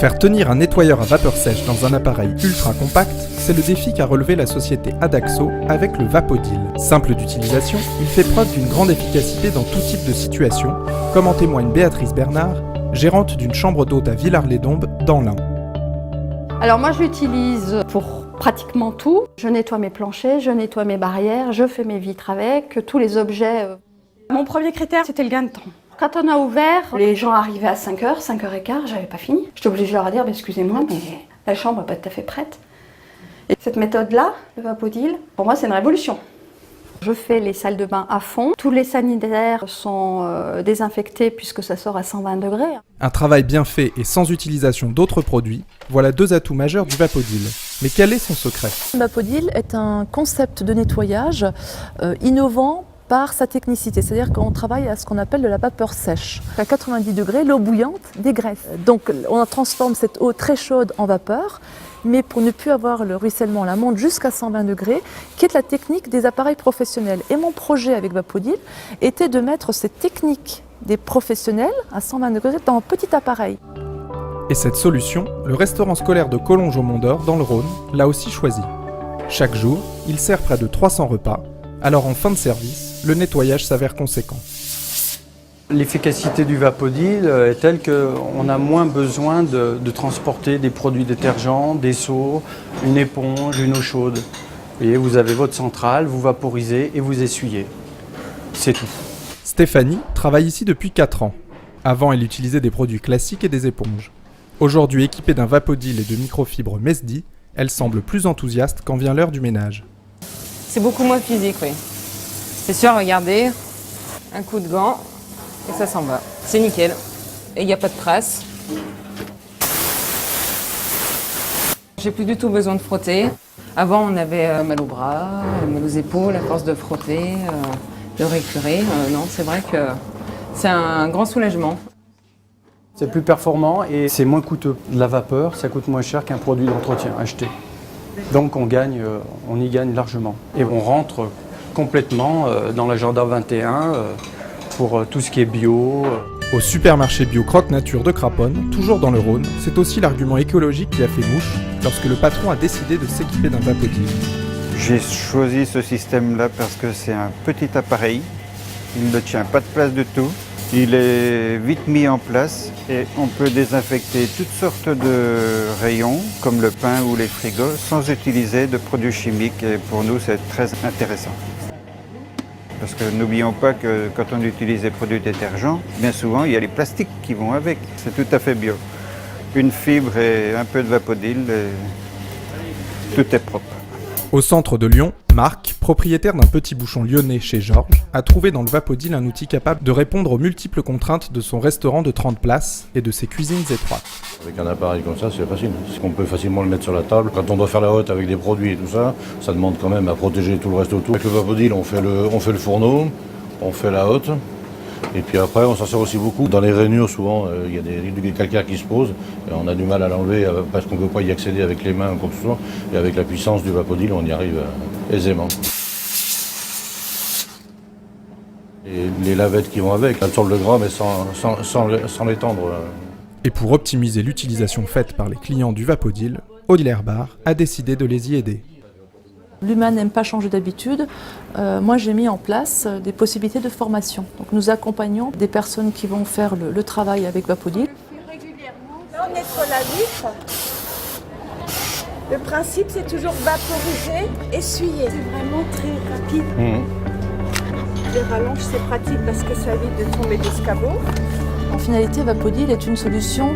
Faire tenir un nettoyeur à vapeur sèche dans un appareil ultra compact, c'est le défi qu'a relevé la société Adaxo avec le Vapodil. Simple d'utilisation, il fait preuve d'une grande efficacité dans tout type de situation, comme en témoigne Béatrice Bernard, gérante d'une chambre d'hôte à Villars-les-Dombes, dans l'Ain. Alors moi je l'utilise pour pratiquement tout. Je nettoie mes planchers, je nettoie mes barrières, je fais mes vitres avec, tous les objets. Mon premier critère, c'était le gain de temps. Quand on a ouvert, les gens arrivaient à 5h, 5h15, j'avais pas fini. J'étais obligée de leur dire, excusez-moi, mais la chambre n'est pas tout à fait prête. Et cette méthode-là, le Vapodil, pour moi c'est une révolution. Je fais les salles de bain à fond. Tous les sanitaires sont désinfectés puisque ça sort à 120 degrés. Un travail bien fait et sans utilisation d'autres produits, voilà deux atouts majeurs du Vapodil. Mais quel est son secret ? Vapodil est un concept de nettoyage innovant par sa technicité, c'est-à-dire qu'on travaille à ce qu'on appelle de la vapeur sèche. À 90 degrés, l'eau bouillante dégraisse. Donc on transforme cette eau très chaude en vapeur, mais pour ne plus avoir le ruissellement, on la monte jusqu'à 120 degrés, qui est la technique des appareils professionnels. Et mon projet avec Vapodil était de mettre cette technique des professionnels à 120 degrés dans un petit appareil. Et cette solution, le restaurant scolaire de Collonges au Mont-d'Or, dans le Rhône, l'a aussi choisi. Chaque jour, il sert près de 300 repas, alors en fin de service, le nettoyage s'avère conséquent. L'efficacité du Vapodil est telle qu'on a moins besoin de transporter des produits détergents, des seaux, une éponge, une eau chaude. Vous avez votre centrale, vous vaporisez et vous essuyez. C'est tout. Stéphanie travaille ici depuis 4 ans. Avant, elle utilisait des produits classiques et des éponges. Aujourd'hui équipée d'un Vapodil et de microfibres Mesdi, elle semble plus enthousiaste quand vient l'heure du ménage. C'est beaucoup moins physique, oui. C'est sûr, regardez, un coup de gant et ça s'en va. C'est nickel. Et il n'y a pas de traces. J'ai plus du tout besoin de frotter. Avant, on avait mal aux bras, mal aux épaules, à force de frotter, de récurer. Non, c'est vrai que c'est un grand soulagement. C'est plus performant et c'est moins coûteux. La vapeur, ça coûte moins cher qu'un produit d'entretien acheté. Donc on y gagne largement. Et on rentre complètement dans l'agenda 21 pour tout ce qui est bio. Au supermarché bio Croque Nature de Craponne, toujours dans le Rhône, c'est aussi l'argument écologique qui a fait mouche lorsque le patron a décidé de s'équiper d'un Vapodil. J'ai choisi ce système-là parce que c'est un petit appareil, il ne tient pas de place du tout, il est vite mis en place et on peut désinfecter toutes sortes de rayons comme le pain ou les frigos sans utiliser de produits chimiques et pour nous c'est très intéressant. Parce que n'oublions pas que quand on utilise des produits détergents, bien souvent il y a les plastiques qui vont avec, c'est tout à fait bio. Une fibre et un peu de Vapodil et tout est propre. Au centre de Lyon, Marc, propriétaire d'un petit bouchon lyonnais chez Georges, a trouvé dans le Vapodil un outil capable de répondre aux multiples contraintes de son restaurant de 30 places et de ses cuisines étroites. Avec un appareil comme ça, c'est facile. On peut facilement le mettre sur la table. Quand on doit faire la hotte avec des produits et tout ça, ça demande quand même à protéger tout le reste autour. Avec le Vapodil, on fait le fourneau, on fait la hotte. Et puis après, on s'en sert aussi beaucoup. Dans les rainures, souvent, il y a des calcaires qui se posent. Et on a du mal à l'enlever parce qu'on ne peut pas y accéder avec les mains ou quoi que ce soit. Et avec la puissance du Vapodil, on y arrive aisément. Et les lavettes qui vont avec, absorbent le gras, mais sans l'étendre. Et pour optimiser l'utilisation faite par les clients du Vapodil, Audile Bar a décidé de les y aider. L'humain n'aime pas changer d'habitude. Moi, j'ai mis en place des possibilités de formation. Donc, nous accompagnons des personnes qui vont faire le travail avec Vapodil. Là, on nettoie la vitre. Le principe, c'est toujours vaporiser, essuyer. C'est vraiment très rapide. Les rallonges, c'est pratique parce que ça évite de tomber d'escabeau. En finalité, Vapodil est une solution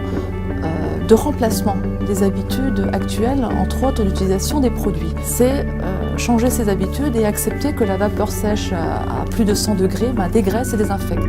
de remplacement des habitudes actuelles, entre autres l'utilisation des produits. C'est changer ses habitudes et accepter que la vapeur sèche à plus de 100 degrés dégraisse et désinfecte.